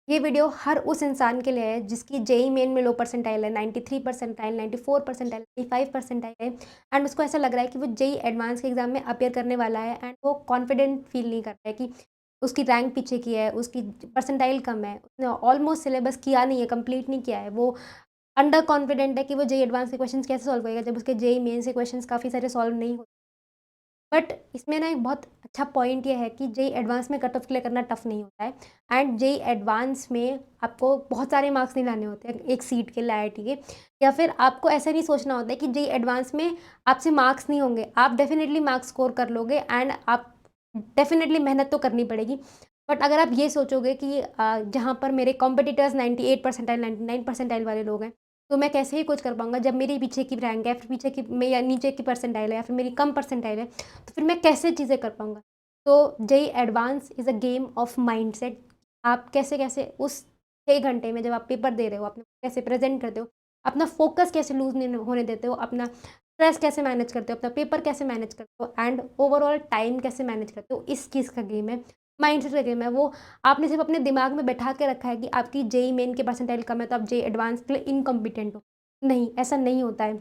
ये वीडियो हर उस इंसान के लिए है जिसकी जेईई मेन में लो परसेंटाइल है, 93 परसेंटाइल, 94 परसेंटाइल, 95 परसेंटाइल है एंड उसको ऐसा लग रहा है कि वो जेईई एडवांस के एग्ज़ाम में अपीयर करने वाला है एंड वो कॉन्फिडेंट फील नहीं कर रहा है कि उसकी रैंक पीछे की है, उसकी परसेंटाइल कम है, उसने ऑलमोस्ट सिलेबस किया नहीं है, कंप्लीट नहीं किया है। वो अंडर कॉन्फिडेंट है कि वो जेईई एडवांस के क्वेश्चंस कैसे सॉल्व करेगा जब उसके जेईई मेन्स के क्वेश्चंस काफ़ी सारे सॉल्व नहीं होते। बट इसमें ना एक बहुत अच्छा पॉइंट ये है कि जेईई एडवांस में कट ऑफ क्लियर करना टफ नहीं होता है एंड जेईई एडवांस में आपको बहुत सारे मार्क्स नहीं लाने होते हैं एक सीट के लिए आईआईटी के, या फिर आपको ऐसा नहीं सोचना होता है कि जेईई एडवांस में आपसे मार्क्स नहीं होंगे। आप डेफिनेटली मार्क्स स्कोर कर लोगे एंड आप डेफिनेटली मेहनत तो करनी पड़ेगी। बट अगर आप ये सोचोगे कि जहाँ पर मेरे कॉम्पिटिटर्स 98 परसेंटाइल 99 परसेंटाइल वाले लोग हैं, तो मैं कैसे ही कुछ कर पाऊँगा जब मेरी पीछे की रैंक है, फिर पीछे की मैं या नीचे की परसेंटाइल है या फिर मेरी कम परसेंटाइल है, तो फिर मैं कैसे चीज़ें कर पाऊँगा? तो JEE advance is a game of mindset. आप कैसे-कैसे उस 6 घंटे में जब आप पेपर दे रहे हो, अपने कैसे प्रेज़ेंट करते हो, अपना फ़ोकस कैसे लूज़ नहीं होने देते हो, अपना स्ट्रेस कैसे मैनेज करते हो, अपना पेपर कैसे मैनेज करते हो एंड ओवरऑल टाइम कैसे मैनेज करते हो, इस चीज़ का गेम है, माइंडसेट का गेम है। वो आपने सिर्फ़ अपने दिमाग में बैठा के रखा है कि आपकी जेईई मेन के परसेंटाइल कम है, तो आप जेईई एडवांस के लिए इनकॉम्पिटेंट हो। नहीं, ऐसा नहीं होता है।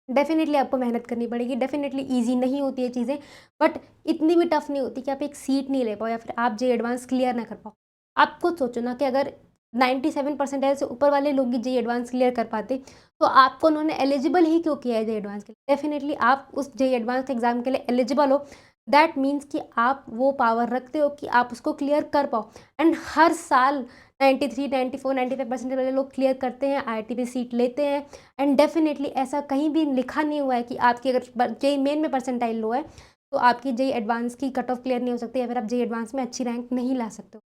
डेफ़िनेटली आपको मेहनत करनी पड़ेगी, डेफ़िनेटली ईज़ी नहीं होती है चीज़ें, बट इतनी भी टफ़ नहीं होती कि आप एक सीट नहीं ले पाओ या फिर आप जेईई एडवांस क्लियर ना कर पाओ। आप खुद सोचो ना कि अगर 97 परसेंटाइल से ऊपर वाले लोग ही जेईई एडवांस क्लियर कर पाते, तो आपको उन्होंने एलिजिबल ही क्यों किया है जेईई एडवांस के लिए? डेफ़िनेटली आप उस जेईई एडवांस एग्ज़ाम के लिए एलिजिबल हो, दैट मीन्स कि आप वो पावर रखते हो कि आप उसको क्लियर कर पाओ एंड हर साल 93, 94, 95 परसेंट वाले लोग क्लियर करते हैं, आईआईटी में सीट लेते हैं एंड डेफ़िनेटली ऐसा कहीं भी लिखा नहीं हुआ है कि आपकी अगर जेईई मेन में परसेंटाइल लो है, तो आपकी जेईई एडवांस की कट ऑफ क्लियर नहीं हो सकती या फिर आप जेईई एडवांस में अच्छी रैंक नहीं ला सकते हो।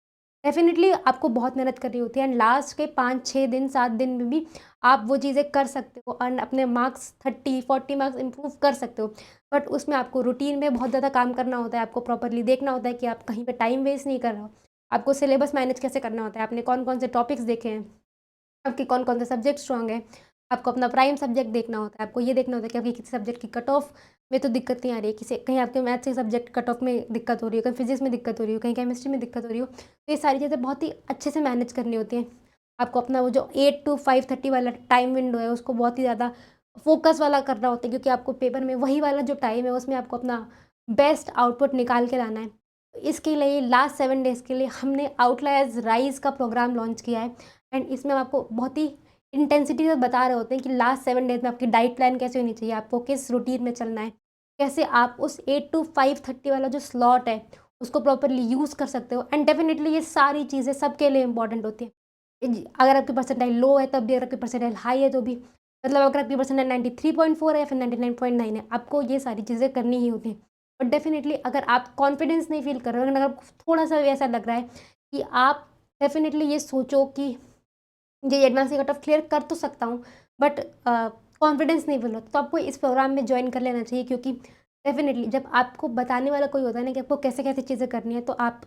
डेफ़िनेटली आपको बहुत मेहनत करनी होती है एंड लास्ट के 5-6 दिन, 7 दिन में भी आप वो चीज़ें कर सकते हो एंड अपने मार्क्स 30-40 मार्क्स इम्प्रूव कर सकते हो। बट उसमें आपको रूटीन में बहुत ज़्यादा काम करना होता है, आपको प्रॉपर्ली देखना होता है कि आप कहीं पे टाइम वेस्ट नहीं कर रहे हो। आपको सिलेबस मैनेज कैसे करना होता है, आपने कौन-कौन से टॉपिक्स देखे हैं, आपके कौन-कौन से सब्जेक्ट स्ट्रॉन्ग है, आपको अपना प्राइम सब्जेक्ट देखना होता है, आपको ये देखना होता है कि आपकी किसी सब्जेक्ट की कट ऑफ में तो दिक्कत नहीं आ रही है, किसी कहीं आपके मैथ्स के सब्जेक्ट कट ऑफ में दिक्कत हो रही है, कहीं फिज़िक्स में दिक्कत हो रही हो, कहीं केमिस्ट्री में दिक्कत हो रही हो, तो ये सारी चीज़ें बहुत ही अच्छे से मैनेज करनी होती हैं। आपको अपना वो जो 8 टू 5:30 वाला टाइम विंडो है, उसको बहुत ही ज़्यादा फ़ोकस वाला करना होता है क्योंकि आपको पेपर में वही वाला जो टाइम है, उसमें आपको अपना बेस्ट आउटपुट निकाल के लाना है। तो इसके लिए लास्ट 7 डेज़ के लिए हमने आउटलायर्स राइज़ का प्रोग्राम लॉन्च किया है एंड इसमें हम आपको बहुत ही इंटेंसिटी से बता रहे होते हैं कि लास्ट 7 डेज़ में आपकी डाइट प्लान कैसे होनी चाहिए, आपको किस रूटीन में चलना है, कैसे आप उस 8 टू 5:30 वाला जो स्लॉट है, उसको प्रॉपर्ली यूज़ कर सकते हो एंड डेफ़िनिटली ये सारी चीज़ें सबके लिए इम्पोर्टेंट होती हैं। अगर आपकी परसेंटाइल लो है तब भी, अगर आपकी परसेंटाइल हाई है तो भी, मतलब अगर आपकी परसेंटाइल 93.4 है या फिर 99.9 है, आपको ये सारी चीज़ें करनी ही होती हैं। बट डेफ़िनिटली अगर आप कॉन्फिडेंस नहीं फ़ील कर रहे हो, अगर आपको थोड़ा-सा भी ऐसा लग रहा है कि आप डेफ़िनिटली ये सोचो कि जी, एडवांस की कट ऑफ क्लियर कर तो सकता हूँ, बट कॉन्फिडेंस नहीं फ़ील होता, तो आपको इस प्रोग्राम में जॉइन कर लेना चाहिए क्योंकि डेफ़िनिटली जब आपको बताने वाला कोई होता है ना कि आपको कैसे-कैसे चीज़ें करनी है, तो आप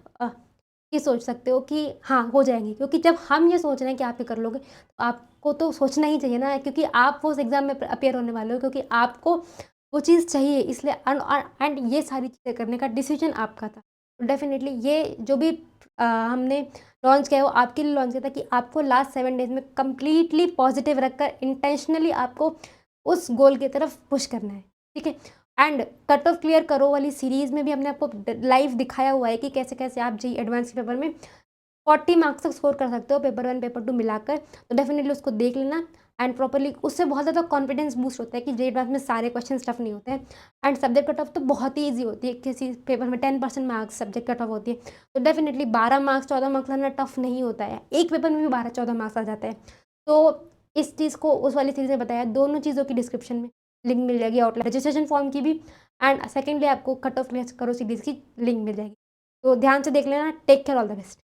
ये सोच सकते हो कि हाँ, हो जाएँगी। क्योंकि जब हम ये सोच रहे हैं कि आप ये कर लोगे, तो आपको तो सोचना ही चाहिए ना, क्योंकि आप वो उस एग्ज़ाम में अपीयर होने वाले हो, क्योंकि आपको वो चीज़ चाहिए, इसलिए एंड ये सारी चीज़ें करने का डिसीज़न आपका था। तो डेफ़िनिटली ये जो भी हमने लॉन्च किया है, वो आपके लिए लॉन्च किया था कि आपको लास्ट 7 डेज़ में कंप्लीटली पॉज़िटिव रखकर इंटेंशनली आपको उस गोल की तरफ पुश करना है, ठीक है? एंड कट ऑफ क्लियर करो वाली सीरीज़ में भी हमने आपको लाइव दिखाया हुआ है कि कैसे-कैसे आप जेईई एडवांस के पेपर में 40 मार्क्स तक स्कोर कर सकते हो पेपर 1, पेपर 2 मिलाकर। तो डेफ़िनिटली उसको देख लेना एंड प्रॉपर्ली उससे बहुत ज़्यादा कॉन्फिडेंस बूस्ट होता है कि जेईई एडवांस में सारे क्वेश्चन टफ नहीं होते हैं एंड सब्जेक्ट कट ऑफ तो बहुत ही ईज़ी होती है। किसी पेपर में 10% मार्क्स सब्जेक्ट कट ऑफ होती है। तो डेफ़िनिटली 12 मार्क्स, 14 मार्क्स लाना टफ नहीं होता है। एक पेपर में भी 12-14 मार्क्स आ जाते हैं। तो इस चीज़ को उस वाली सीरीज़ में बताया, दोनों चीज़ों की डिस्क्रिप्शन में लिंक मिल जाएगी, आउटलाइन रजिस्ट्रेशन फॉर्म की भी एंड सेकंडली आपको कट ऑफ क्लियर करो सीरीज़ की लिंक मिल जाएगी। तो ध्यान से देख लेना। Take care, all the best.